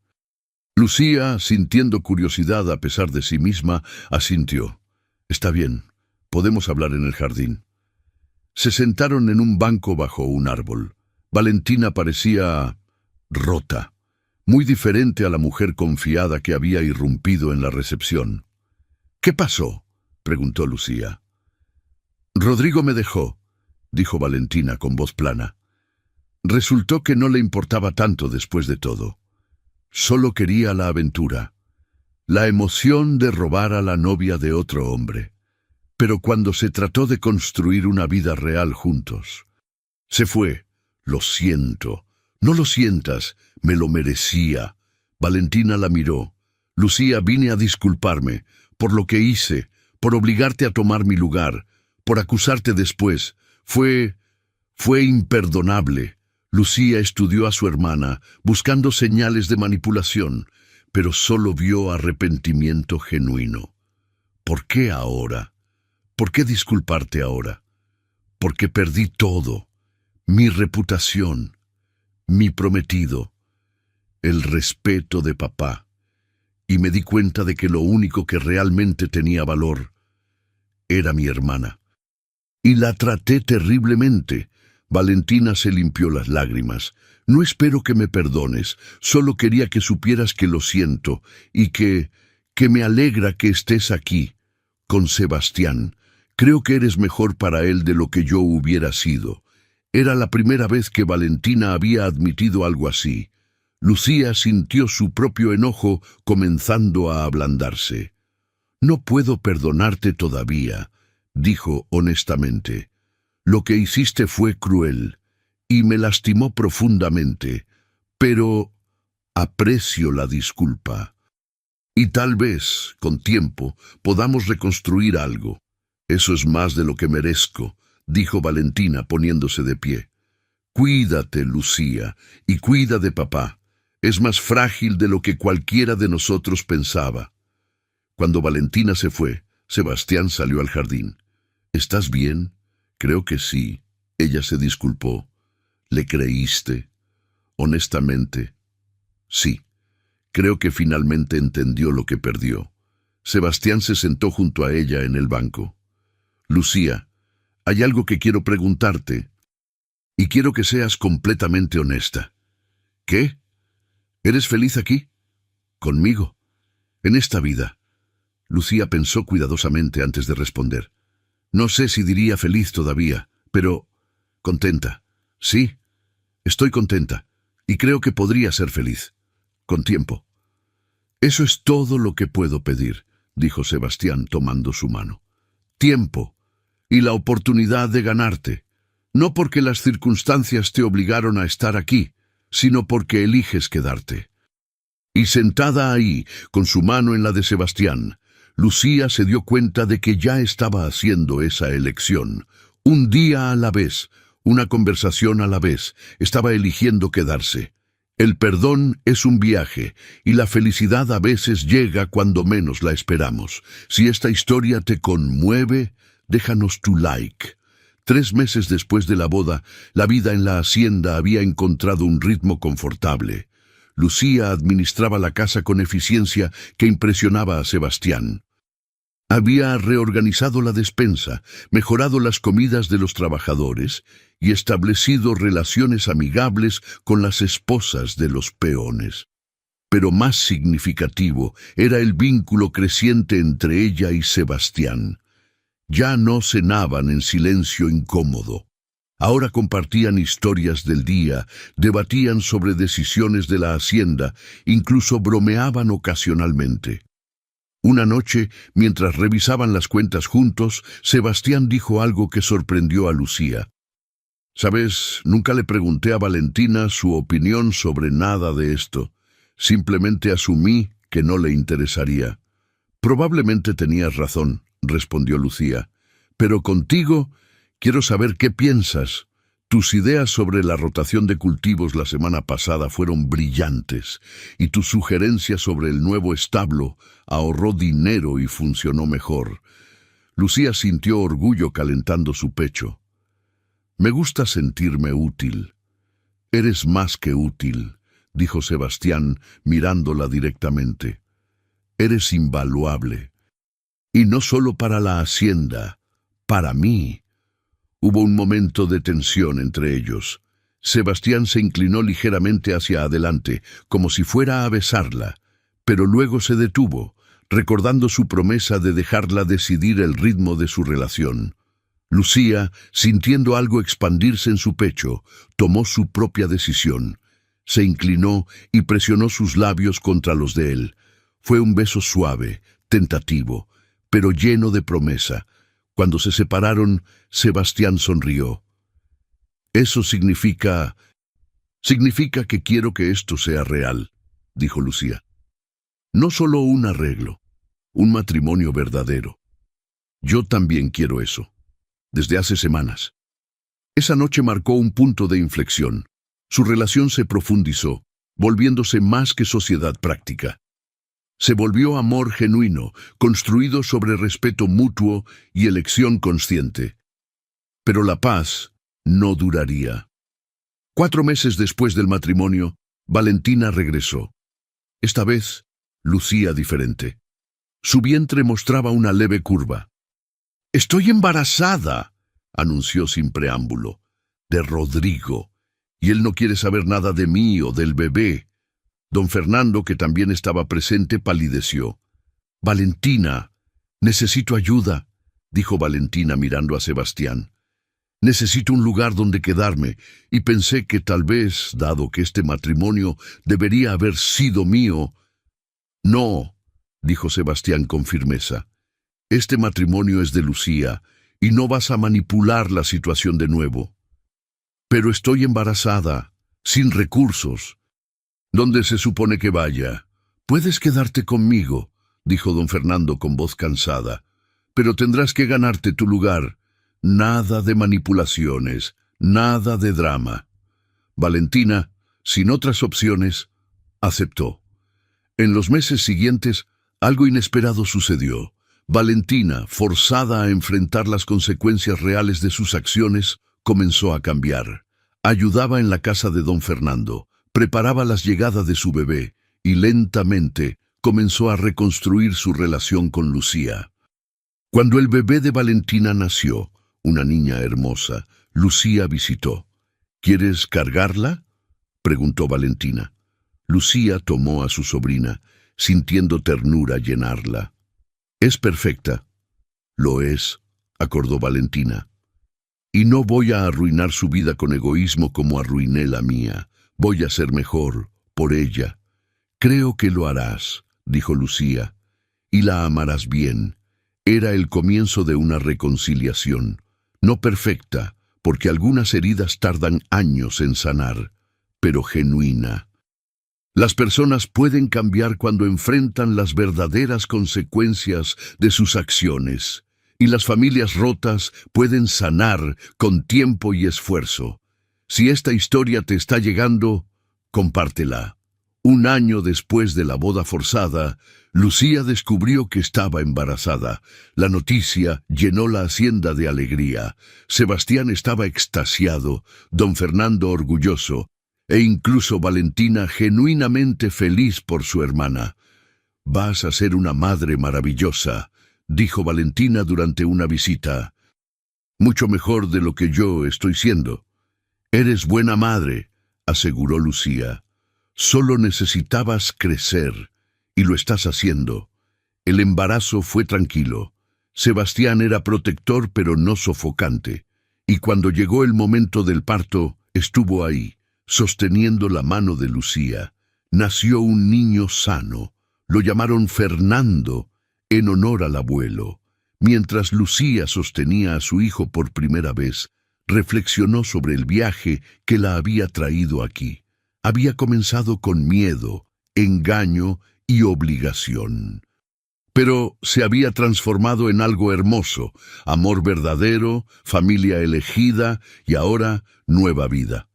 Lucía, sintiendo curiosidad a pesar de sí misma, asintió. «Está bien, podemos hablar en el jardín». Se sentaron en un banco bajo un árbol. Valentina parecía rota, muy diferente a la mujer confiada que había irrumpido en la recepción. «¿Qué pasó?», preguntó Lucía. «Rodrigo me dejó», dijo Valentina con voz plana. Resultó que no le importaba tanto después de todo. Solo quería la aventura, la emoción de robar a la novia de otro hombre. Pero cuando se trató de construir una vida real juntos, se fue. «Lo siento». «No lo sientas, me lo merecía». Valentina la miró. «Lucía, vine a disculparme por lo que hice, por obligarte a tomar mi lugar, por acusarte después. Fue imperdonable». Lucía estudió a su hermana, buscando señales de manipulación, pero solo vio arrepentimiento genuino. «¿Por qué ahora? ¿Por qué disculparte ahora?» «Porque perdí todo. Mi reputación, mi prometido, el respeto de papá. Y me di cuenta de que lo único que realmente tenía valor era mi hermana. Y la traté terriblemente». Valentina se limpió las lágrimas. «No espero que me perdones, solo quería que supieras que lo siento y que me alegra que estés aquí, con Sebastián. Creo que eres mejor para él de lo que yo hubiera sido». Era la primera vez que Valentina había admitido algo así. Lucía sintió su propio enojo comenzando a ablandarse. «No puedo perdonarte todavía», dijo honestamente. «Lo que hiciste fue cruel y me lastimó profundamente, pero aprecio la disculpa. Y tal vez, con tiempo, podamos reconstruir algo». «Eso es más de lo que merezco», dijo Valentina poniéndose de pie. «Cuídate, Lucía, y cuida de papá. Es más frágil de lo que cualquiera de nosotros pensaba». Cuando Valentina se fue, Sebastián salió al jardín. «¿Estás bien?» «Creo que sí». Ella se disculpó. «¿Le creíste?» «Honestamente, sí. Creo que finalmente entendió lo que perdió». Sebastián se sentó junto a ella en el banco. «Lucía, hay algo que quiero preguntarte, y quiero que seas completamente honesta». «¿Qué? ¿Eres feliz aquí? ¿Conmigo? ¿En esta vida?» Lucía pensó cuidadosamente antes de responder. «No sé si diría feliz todavía, pero contenta. Sí, estoy contenta, y creo que podría ser feliz, con tiempo». «Eso es todo lo que puedo pedir», dijo Sebastián tomando su mano. «Tiempo, y la oportunidad de ganarte, no porque las circunstancias te obligaron a estar aquí, sino porque eliges quedarte». Y sentada ahí, con su mano en la de Sebastián, Lucía se dio cuenta de que ya estaba haciendo esa elección. Un día a la vez, una conversación a la vez, estaba eligiendo quedarse. El perdón es un viaje, y la felicidad a veces llega cuando menos la esperamos. Si esta historia te conmueve, déjanos tu like. 3 meses después de la boda, la vida en la hacienda había encontrado un ritmo confortable. Lucía administraba la casa con eficiencia que impresionaba a Sebastián. Había reorganizado la despensa, mejorado las comidas de los trabajadores y establecido relaciones amigables con las esposas de los peones. Pero más significativo era el vínculo creciente entre ella y Sebastián. Ya no cenaban en silencio incómodo. Ahora compartían historias del día, debatían sobre decisiones de la hacienda, incluso bromeaban ocasionalmente. Una noche, mientras revisaban las cuentas juntos, Sebastián dijo algo que sorprendió a Lucía. Sabes, nunca le pregunté a Valentina su opinión sobre nada de esto. Simplemente asumí que no le interesaría. Probablemente tenías razón, respondió Lucía. Pero contigo quiero saber qué piensas. Tus ideas sobre la rotación de cultivos la semana pasada fueron brillantes, y tu sugerencia sobre el nuevo establo ahorró dinero y funcionó mejor. Lucía sintió orgullo calentando su pecho. Me gusta sentirme útil. Eres más que útil, dijo Sebastián, mirándola directamente. Eres invaluable. Y no solo para la hacienda, para mí. Hubo un momento de tensión entre ellos. Sebastián se inclinó ligeramente hacia adelante, como si fuera a besarla, pero luego se detuvo, recordando su promesa de dejarla decidir el ritmo de su relación. Lucía, sintiendo algo expandirse en su pecho, tomó su propia decisión. Se inclinó y presionó sus labios contra los de él. Fue un beso suave, tentativo, pero lleno de promesa. Cuando se separaron, Sebastián sonrió. Eso significa que quiero que esto sea real, dijo Lucía. No solo un arreglo, un matrimonio verdadero. Yo también quiero eso. Desde hace semanas. Esa noche marcó un punto de inflexión. Su relación se profundizó, volviéndose más que sociedad práctica. Se volvió amor genuino, construido sobre respeto mutuo y elección consciente. Pero la paz no duraría. 4 meses después del matrimonio, Valentina regresó. Esta vez, lucía diferente. Su vientre mostraba una leve curva. «Estoy embarazada», anunció sin preámbulo, «de Rodrigo, y él no quiere saber nada de mí o del bebé». Don Fernando, que también estaba presente, palideció. «Valentina, necesito ayuda», dijo Valentina mirando a Sebastián. «Necesito un lugar donde quedarme, y pensé que tal vez, dado que este matrimonio debería haber sido mío». «No», dijo Sebastián con firmeza. «Este matrimonio es de Lucía, y no vas a manipular la situación de nuevo». «Pero estoy embarazada, sin recursos». «¿Dónde se supone que vaya?» «Puedes quedarte conmigo», dijo don Fernando con voz cansada. «Pero tendrás que ganarte tu lugar. Nada de manipulaciones, nada de drama». Valentina, sin otras opciones, aceptó. En los meses siguientes, algo inesperado sucedió. Valentina, forzada a enfrentar las consecuencias reales de sus acciones, comenzó a cambiar. Ayudaba en la casa de don Fernando, preparaba la llegada de su bebé y lentamente comenzó a reconstruir su relación con Lucía. Cuando el bebé de Valentina nació, una niña hermosa, Lucía visitó. «¿Quieres cargarla?», preguntó Valentina. Lucía tomó a su sobrina, sintiendo ternura llenarla. «Es perfecta». «Lo es», acordó Valentina. «Y no voy a arruinar su vida con egoísmo como arruiné la mía. Voy a ser mejor, por ella». «Creo que lo harás», dijo Lucía, «y la amarás bien». Era el comienzo de una reconciliación, no perfecta, porque algunas heridas tardan años en sanar, pero genuina. Las personas pueden cambiar cuando enfrentan las verdaderas consecuencias de sus acciones, y las familias rotas pueden sanar con tiempo y esfuerzo. Si esta historia te está llegando, compártela. 1 año después de la boda forzada, Lucía descubrió que estaba embarazada. La noticia llenó la hacienda de alegría. Sebastián estaba extasiado, don Fernando orgulloso, e incluso Valentina genuinamente feliz por su hermana. «Vas a ser una madre maravillosa», dijo Valentina durante una visita. «Mucho mejor de lo que yo estoy siendo». «Eres buena madre», aseguró Lucía. «Solo necesitabas crecer, y lo estás haciendo». El embarazo fue tranquilo. Sebastián era protector pero no sofocante, y cuando llegó el momento del parto, estuvo ahí, sosteniendo la mano de Lucía. Nació un niño sano. Lo llamaron Fernando, en honor al abuelo. Mientras Lucía sostenía a su hijo por primera vez, reflexionó sobre el viaje que la había traído aquí. Había comenzado con miedo, engaño y obligación. Pero se había transformado en algo hermoso: amor verdadero, familia elegida y ahora nueva vida.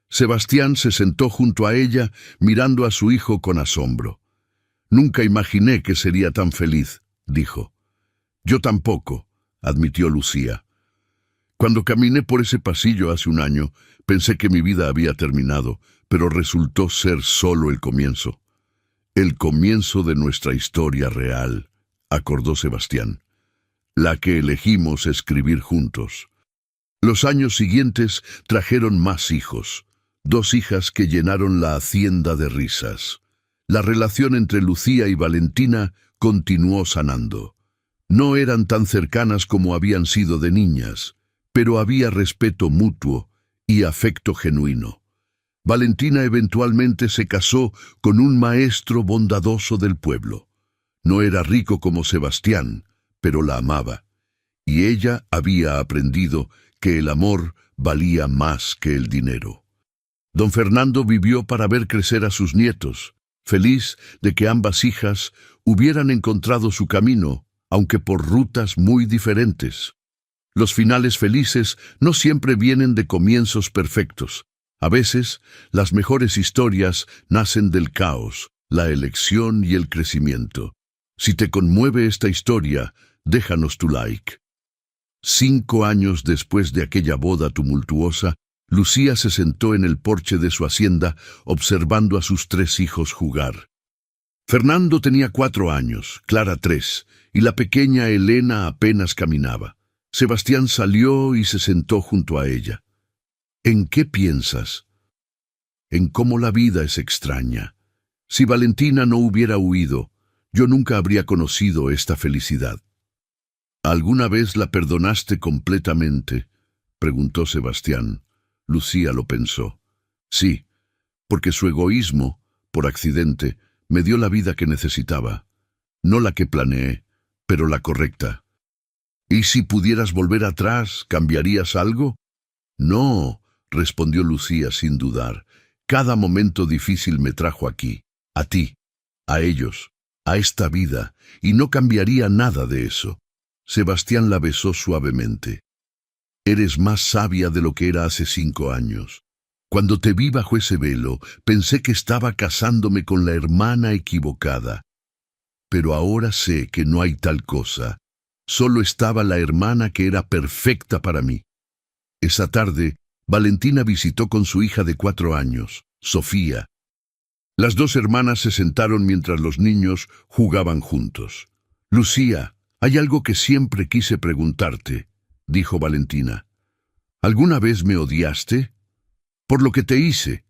Sebastián se sentó junto a ella, mirando a su hijo con asombro. «Nunca imaginé que sería tan feliz», dijo. «Yo tampoco», admitió Lucía. «Cuando caminé por ese pasillo hace un año, pensé que mi vida había terminado, pero resultó ser solo el comienzo». «El comienzo de nuestra historia real», acordó Sebastián, «la que elegimos escribir juntos». Los años siguientes trajeron más hijos, 2 hijas que llenaron la hacienda de risas. La relación entre Lucía y Valentina continuó sanando. No eran tan cercanas como habían sido de niñas, pero había respeto mutuo y afecto genuino. Valentina eventualmente se casó con un maestro bondadoso del pueblo. No era rico como Sebastián, pero la amaba, y ella había aprendido que el amor valía más que el dinero. Don Fernando vivió para ver crecer a sus nietos, feliz de que ambas hijas hubieran encontrado su camino, aunque por rutas muy diferentes. Los finales felices no siempre vienen de comienzos perfectos. A veces, las mejores historias nacen del caos, la elección y el crecimiento. Si te conmueve esta historia, déjanos tu like. 5 años después de aquella boda tumultuosa, Lucía se sentó en el porche de su hacienda observando a sus 3 hijos jugar. Fernando tenía 4 años, Clara 3, y la pequeña Elena apenas caminaba. Sebastián salió y se sentó junto a ella. «¿En qué piensas?» «En cómo la vida es extraña. Si Valentina no hubiera huido, yo nunca habría conocido esta felicidad». «¿Alguna vez la perdonaste completamente?», preguntó Sebastián. Lucía lo pensó. «Sí, porque su egoísmo, por accidente, me dio la vida que necesitaba. No la que planeé, pero la correcta». «¿Y si pudieras volver atrás, cambiarías algo?» «No», respondió Lucía sin dudar. «Cada momento difícil me trajo aquí, a ti, a ellos, a esta vida, y no cambiaría nada de eso». Sebastián la besó suavemente. «Eres más sabia de lo que era hace 5 años. Cuando te vi bajo ese velo, pensé que estaba casándome con la hermana equivocada. Pero ahora sé que no hay tal cosa. Solo estaba la hermana que era perfecta para mí». Esa tarde, Valentina visitó con su hija de 4 años, Sofía. Las 2 hermanas se sentaron mientras los niños jugaban juntos. «Lucía, hay algo que siempre quise preguntarte», dijo Valentina. «¿Alguna vez me odiaste? ¿Por lo que te hice?»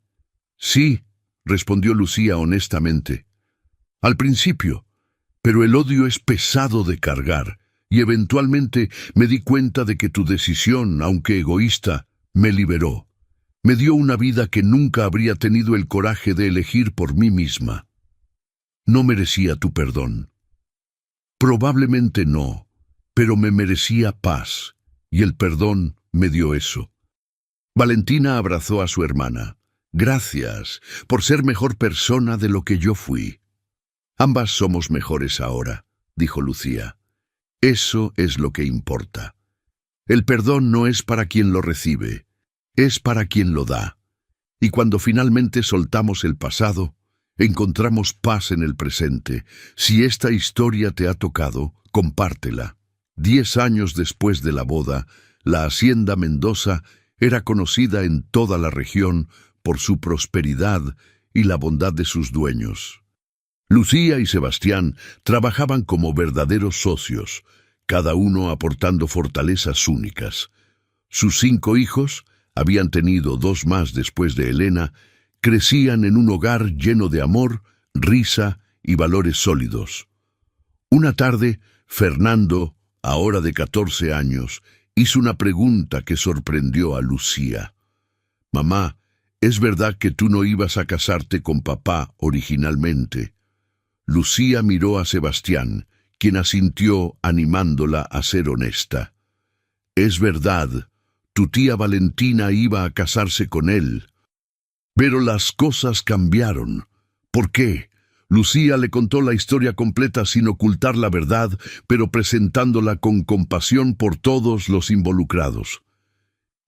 «Sí», respondió Lucía honestamente. «Al principio, pero el odio es pesado de cargar, y eventualmente me di cuenta de que tu decisión, aunque egoísta, me liberó. Me dio una vida que nunca habría tenido el coraje de elegir por mí misma. No merecía tu perdón. Probablemente no, pero me merecía paz, y el perdón me dio eso». Valentina abrazó a su hermana. «Gracias por ser mejor persona de lo que yo fui». «Ambas somos mejores ahora», dijo Lucía. «Eso es lo que importa. El perdón no es para quien lo recibe, es para quien lo da. Y cuando finalmente soltamos el pasado, encontramos paz en el presente. Si esta historia te ha tocado, compártela». 10 años después de la boda, la hacienda Mendoza era conocida en toda la región por su prosperidad y la bondad de sus dueños. Lucía y Sebastián trabajaban como verdaderos socios, cada uno aportando fortalezas únicas. Sus 5 hijos, habían tenido 2 más después de Elena, crecían en un hogar lleno de amor, risa y valores sólidos. Una tarde, Fernando, ahora de 14 años, hizo una pregunta que sorprendió a Lucía. «Mamá, ¿es verdad que tú no ibas a casarte con papá originalmente?» Lucía miró a Sebastián, quien asintió animándola a ser honesta. «Es verdad, Tu tía Valentina iba a casarse con él. Pero las cosas cambiaron. ¿Por qué? Lucía le contó la historia completa sin ocultar la verdad, pero presentándola con compasión por todos los involucrados.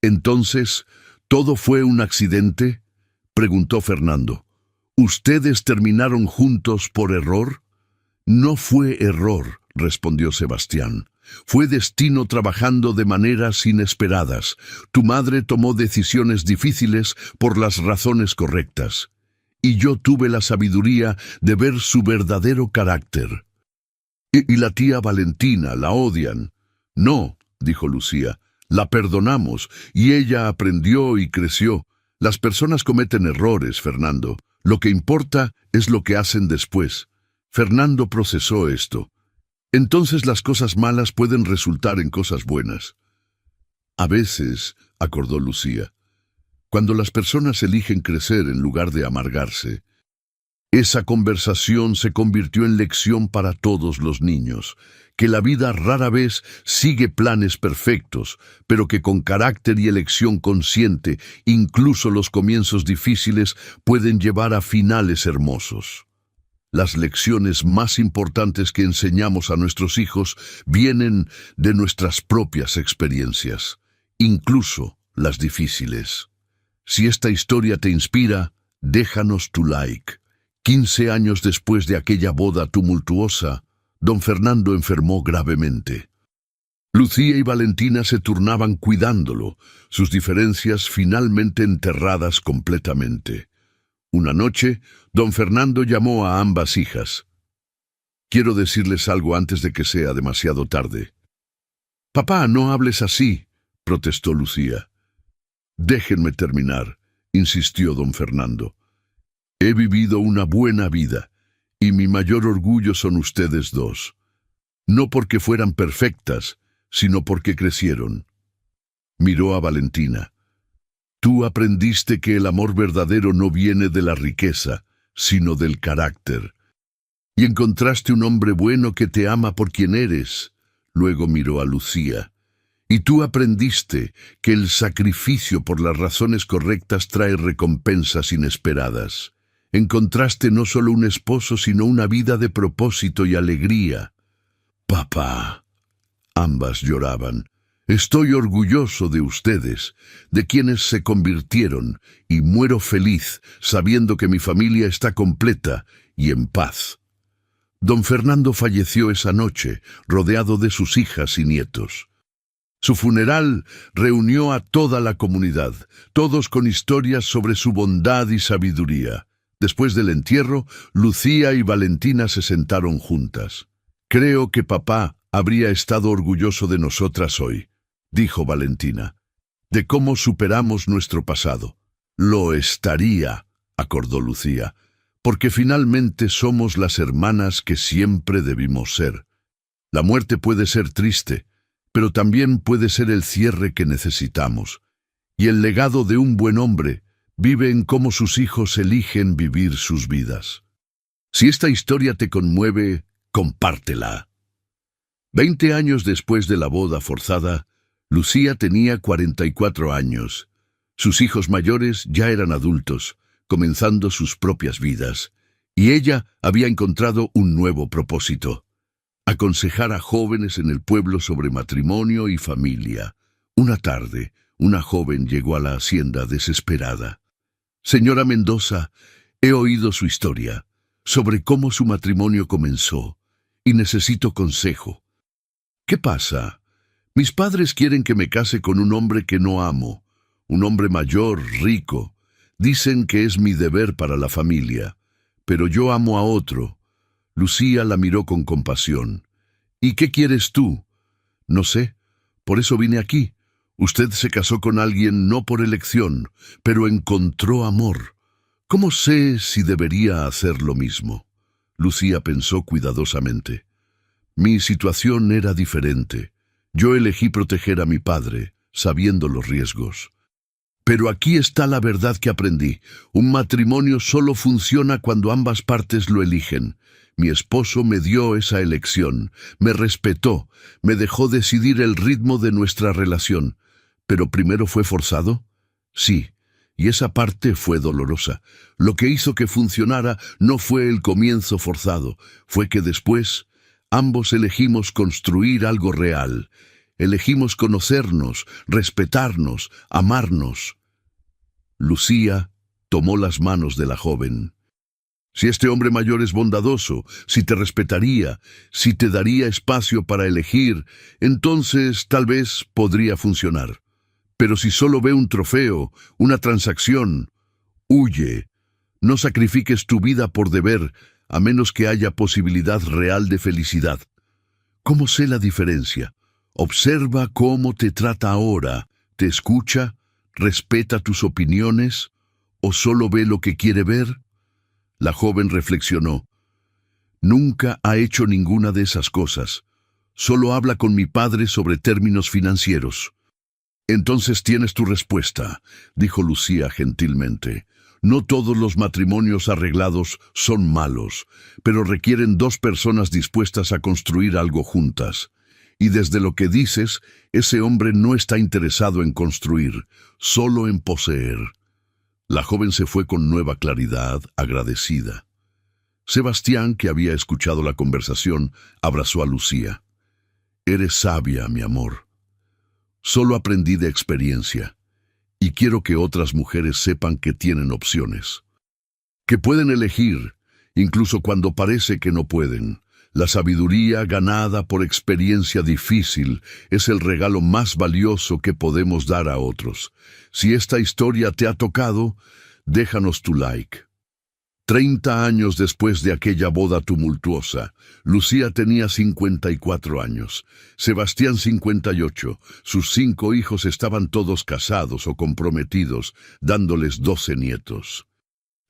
Entonces, ¿todo fue un accidente?, preguntó Fernando. ¿Ustedes terminaron juntos por error? No fue error, respondió Sebastián. Fue destino trabajando de maneras inesperadas. Tu madre tomó decisiones difíciles por las razones correctas. Y yo tuve la sabiduría de ver su verdadero carácter. Y la tía Valentina, ¿la odian? No, dijo Lucía, la perdonamos, y ella aprendió y creció. Las personas cometen errores, Fernando. Lo que importa es lo que hacen después. Fernando procesó esto. Entonces las cosas malas pueden resultar en cosas buenas. A veces, acordó Lucía, cuando las personas eligen crecer en lugar de amargarse. Esa conversación se convirtió en lección para todos los niños, que la vida rara vez sigue planes perfectos, pero que con carácter y elección consciente, incluso los comienzos difíciles pueden llevar a finales hermosos. Las lecciones más importantes que enseñamos a nuestros hijos vienen de nuestras propias experiencias, incluso las difíciles. Si esta historia te inspira, déjanos tu like. 15 años después de aquella boda tumultuosa, don Fernando enfermó gravemente. Lucía y Valentina se turnaban cuidándolo, sus diferencias finalmente enterradas completamente. Una noche, don Fernando llamó a ambas hijas. «Quiero decirles algo antes de que sea demasiado tarde». «Papá, no hables así», protestó Lucía. «Déjenme terminar», insistió don Fernando. «He vivido una buena vida, y mi mayor orgullo son ustedes dos. No porque fueran perfectas, sino porque crecieron». Miró a Valentina. «Tú aprendiste que el amor verdadero no viene de la riqueza, sino del carácter. Y encontraste un hombre bueno que te ama por quien eres». Luego miró a Lucía. «Y tú aprendiste que el sacrificio por las razones correctas trae recompensas inesperadas. Encontraste no solo un esposo, sino una vida de propósito y alegría». «Papá». Ambas lloraban. «Estoy orgulloso de ustedes, de quienes se convirtieron, y muero feliz sabiendo que mi familia está completa y en paz». Don Fernando falleció esa noche, rodeado de sus hijas y nietos. Su funeral reunió a toda la comunidad, todos con historias sobre su bondad y sabiduría. Después del entierro, Lucía y Valentina se sentaron juntas. «Creo que papá habría estado orgulloso de nosotras hoy», dijo Valentina, «de cómo superamos nuestro pasado». «Lo estaría», acordó Lucía, «porque finalmente somos las hermanas que siempre debimos ser. La muerte puede ser triste, pero también puede ser el cierre que necesitamos. Y el legado de un buen hombre vive en cómo sus hijos eligen vivir sus vidas». Si esta historia te conmueve, compártela. 20 años después de la boda forzada, Lucía tenía 44 años. Sus hijos mayores ya eran adultos, comenzando sus propias vidas, y ella había encontrado un nuevo propósito: aconsejar a jóvenes en el pueblo sobre matrimonio y familia. Una tarde, una joven llegó a la hacienda desesperada. «Señora Mendoza, he oído su historia sobre cómo su matrimonio comenzó, y necesito consejo». «¿Qué pasa? Mis padres quieren que me case con un hombre que no amo, un hombre mayor, rico. Dicen que es mi deber para la familia, pero yo amo a otro». Lucía la miró con compasión. «¿Y qué quieres tú?» «No sé, por eso vine aquí. Usted se casó con alguien no por elección, pero encontró amor. ¿Cómo sé si debería hacer lo mismo?». Lucía pensó cuidadosamente. «Mi situación era diferente. Yo elegí proteger a mi padre, sabiendo los riesgos. Pero aquí está la verdad que aprendí. Un matrimonio solo funciona cuando ambas partes lo eligen. Mi esposo me dio esa elección, me respetó, me dejó decidir el ritmo de nuestra relación. ¿Pero primero fue forzado? Sí, y esa parte fue dolorosa. Lo que hizo que funcionara no fue el comienzo forzado, fue que después ambos elegimos construir algo real. Elegimos conocernos, respetarnos, amarnos. Lucía tomó las manos de la joven. Si este hombre mayor es bondadoso, si te respetaría, si te daría espacio para elegir, entonces tal vez podría funcionar. Pero si solo ve un trofeo, una transacción, huye. No sacrifiques tu vida por deber, a menos que haya posibilidad real de felicidad. ¿Cómo sé la diferencia? Observa cómo te trata ahora. ¿Te escucha? ¿Respeta tus opiniones? ¿O solo ve lo que quiere ver? La joven reflexionó. Nunca ha hecho ninguna de esas cosas. Solo habla con mi padre sobre términos financieros. Entonces tienes tu respuesta, dijo Lucía gentilmente. No todos los matrimonios arreglados son malos, pero requieren dos personas dispuestas a construir algo juntas. Y desde lo que dices, ese hombre no está interesado en construir, solo en poseer. La joven se fue con nueva claridad, agradecida. Sebastián, que había escuchado la conversación, abrazó a Lucía. Eres sabia, mi amor. Solo aprendí de experiencia, y quiero que otras mujeres sepan que tienen opciones. Que pueden elegir, incluso cuando parece que no pueden. La sabiduría ganada por experiencia difícil es el regalo más valioso que podemos dar a otros. Si esta historia te ha tocado, déjanos tu like. 30 años después de aquella boda tumultuosa, Lucía tenía 54 años, Sebastián 58, sus 5 hijos estaban todos casados o comprometidos, dándoles 12 nietos.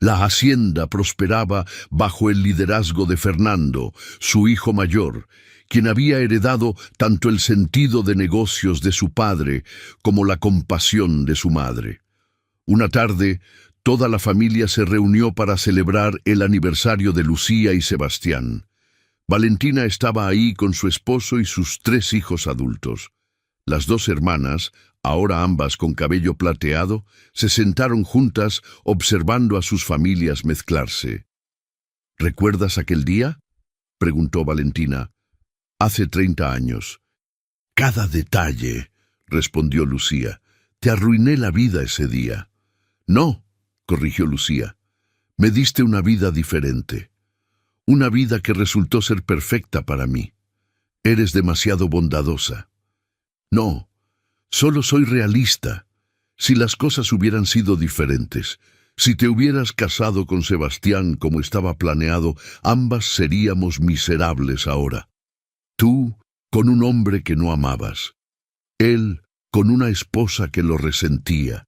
La hacienda prosperaba bajo el liderazgo de Fernando, su hijo mayor, quien había heredado tanto el sentido de negocios de su padre como la compasión de su madre. Una tarde, toda la familia se reunió para celebrar el aniversario de Lucía y Sebastián. Valentina estaba ahí con su esposo y sus 3 hijos adultos. Las 2 hermanas, ahora ambas con cabello plateado, se sentaron juntas observando a sus familias mezclarse. ¿Recuerdas aquel día?, preguntó Valentina. Hace 30 años. Cada detalle, respondió Lucía. Te arruiné la vida ese día. No, corrigió Lucía. Me diste una vida diferente. Una vida que resultó ser perfecta para mí. Eres demasiado bondadosa. No, solo soy realista. Si las cosas hubieran sido diferentes, si te hubieras casado con Sebastián como estaba planeado, ambas seríamos miserables ahora. Tú, con un hombre que no amabas. Él, con una esposa que lo resentía.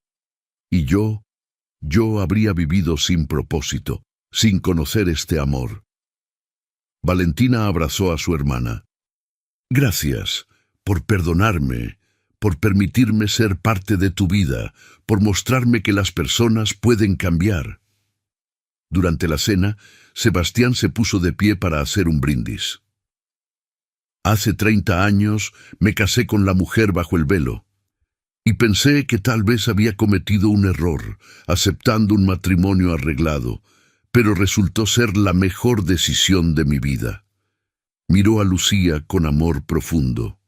Y yo habría vivido sin propósito, sin conocer este amor. Valentina abrazó a su hermana. Gracias por perdonarme, por permitirme ser parte de tu vida, por mostrarme que las personas pueden cambiar. Durante la cena, Sebastián se puso de pie para hacer un brindis. Hace 30 años me casé con la mujer bajo el velo, y pensé que tal vez había cometido un error, aceptando un matrimonio arreglado, pero resultó ser la mejor decisión de mi vida. Miró a Lucía con amor profundo.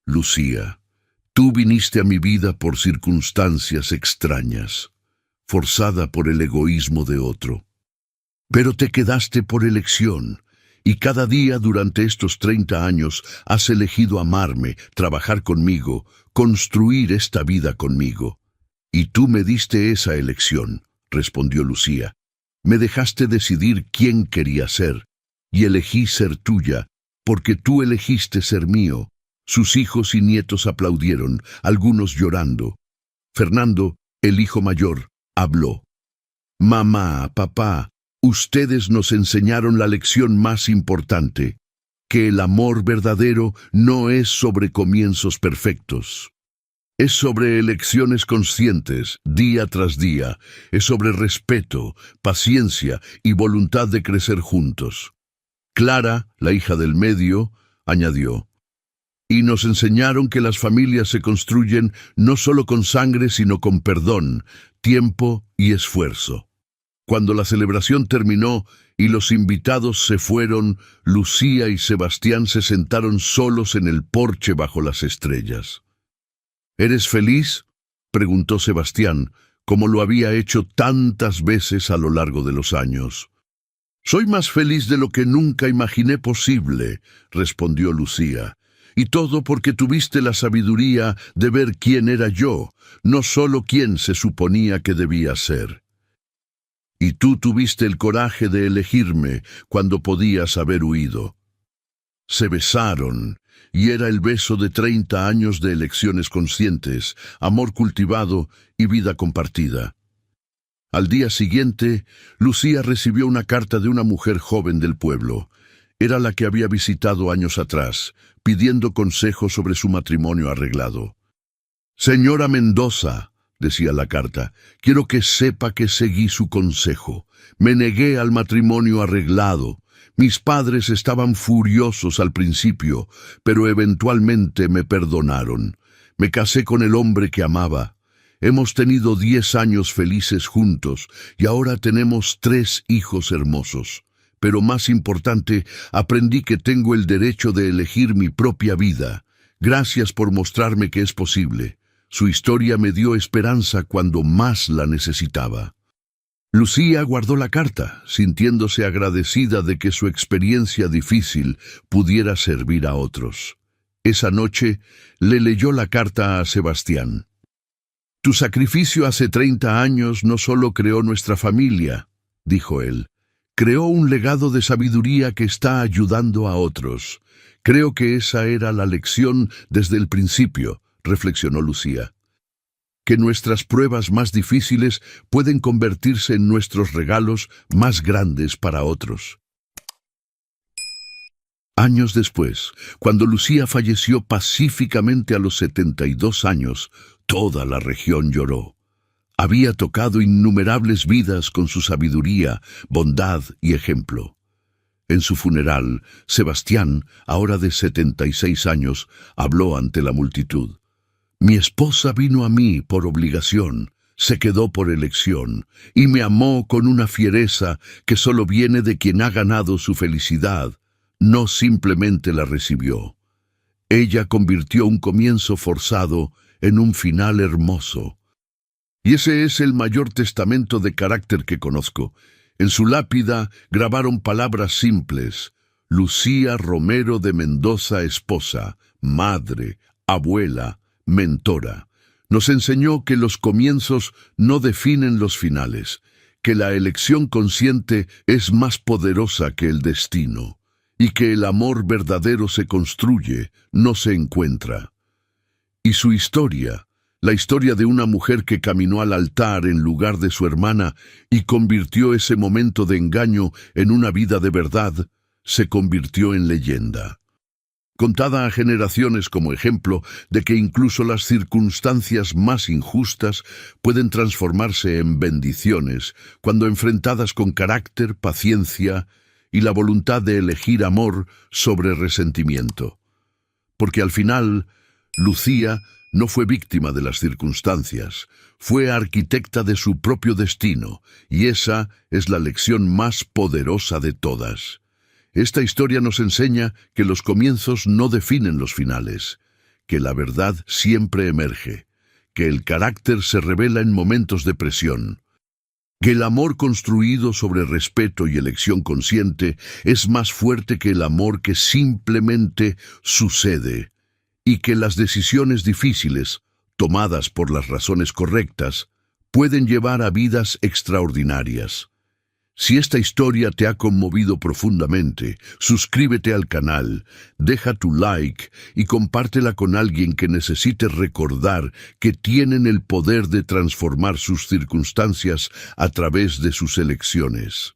Lucía, tú viniste a mi vida por circunstancias extrañas, forzada por el egoísmo de otro. Pero te quedaste por elección, y cada día durante estos 30 años has elegido amarme, trabajar conmigo, construir esta vida conmigo. Y tú me diste esa elección, respondió Lucía. Me dejaste decidir quién quería ser, y elegí ser tuya, porque tú elegiste ser mío. Sus hijos y nietos aplaudieron, algunos llorando. Fernando, el hijo mayor, habló. Mamá, papá, ustedes nos enseñaron la lección más importante, que el amor verdadero no es sobre comienzos perfectos. Es sobre elecciones conscientes, día tras día. Es sobre respeto, paciencia y voluntad de crecer juntos. Clara, la hija del medio, añadió. Y nos enseñaron que las familias se construyen no solo con sangre, sino con perdón, tiempo y esfuerzo. Cuando la celebración terminó y los invitados se fueron, Lucía y Sebastián se sentaron solos en el porche bajo las estrellas. ¿Eres feliz?, preguntó Sebastián, como lo había hecho tantas veces a lo largo de los años. «Soy más feliz de lo que nunca imaginé posible», respondió Lucía. «Y todo porque tuviste la sabiduría de ver quién era yo, no solo quién se suponía que debía ser. Y tú tuviste el coraje de elegirme cuando podías haber huido». Se besaron, y era el beso de 30 años de elecciones conscientes, amor cultivado y vida compartida. Al día siguiente, Lucía recibió una carta de una mujer joven del pueblo. Era la que había visitado años atrás, pidiendo consejo sobre su matrimonio arreglado. «Señora Mendoza», decía la carta, «quiero que sepa que seguí su consejo. Me negué al matrimonio arreglado. Mis padres estaban furiosos al principio, pero eventualmente me perdonaron. Me casé con el hombre que amaba. Hemos tenido 10 años felices juntos y ahora tenemos 3 hijos hermosos. Pero más importante, aprendí que tengo el derecho de elegir mi propia vida. Gracias por mostrarme que es posible. Su historia me dio esperanza cuando más la necesitaba». Lucía guardó la carta, sintiéndose agradecida de que su experiencia difícil pudiera servir a otros. Esa noche le leyó la carta a Sebastián. «Tu sacrificio hace 30 años no solo creó nuestra familia», dijo él, «creó un legado de sabiduría que está ayudando a otros. Creo que esa era la lección desde el principio», reflexionó Lucía. «Que nuestras pruebas más difíciles pueden convertirse en nuestros regalos más grandes para otros». Años después, cuando Lucía falleció pacíficamente a los 72 años, toda la región lloró. Había tocado innumerables vidas con su sabiduría, bondad y ejemplo. En su funeral, Sebastián, ahora de 76 años, habló ante la multitud. «Mi esposa vino a mí por obligación, se quedó por elección, y me amó con una fiereza que solo viene de quien ha ganado su felicidad, no simplemente la recibió. Ella convirtió un comienzo forzado en un final hermoso». Y ese es el mayor testamento de carácter que conozco. En su lápida grabaron palabras simples: Lucía Romero de Mendoza, esposa, madre, abuela, mentora. Nos enseñó que los comienzos no definen los finales, que la elección consciente es más poderosa que el destino, y que el amor verdadero se construye, no se encuentra. Y su historia, la historia de una mujer que caminó al altar en lugar de su hermana y convirtió ese momento de engaño en una vida de verdad, se convirtió en leyenda. Contada a generaciones como ejemplo de que incluso las circunstancias más injustas pueden transformarse en bendiciones cuando enfrentadas con carácter, paciencia y la voluntad de elegir amor sobre resentimiento. Porque al final, Lucía no fue víctima de las circunstancias, fue arquitecta de su propio destino, y esa es la lección más poderosa de todas. Esta historia nos enseña que los comienzos no definen los finales, que la verdad siempre emerge, que el carácter se revela en momentos de presión, que el amor construido sobre respeto y elección consciente es más fuerte que el amor que simplemente sucede, y que las decisiones difíciles, tomadas por las razones correctas, pueden llevar a vidas extraordinarias. Si esta historia te ha conmovido profundamente, suscríbete al canal, deja tu like y compártela con alguien que necesite recordar que tienen el poder de transformar sus circunstancias a través de sus elecciones.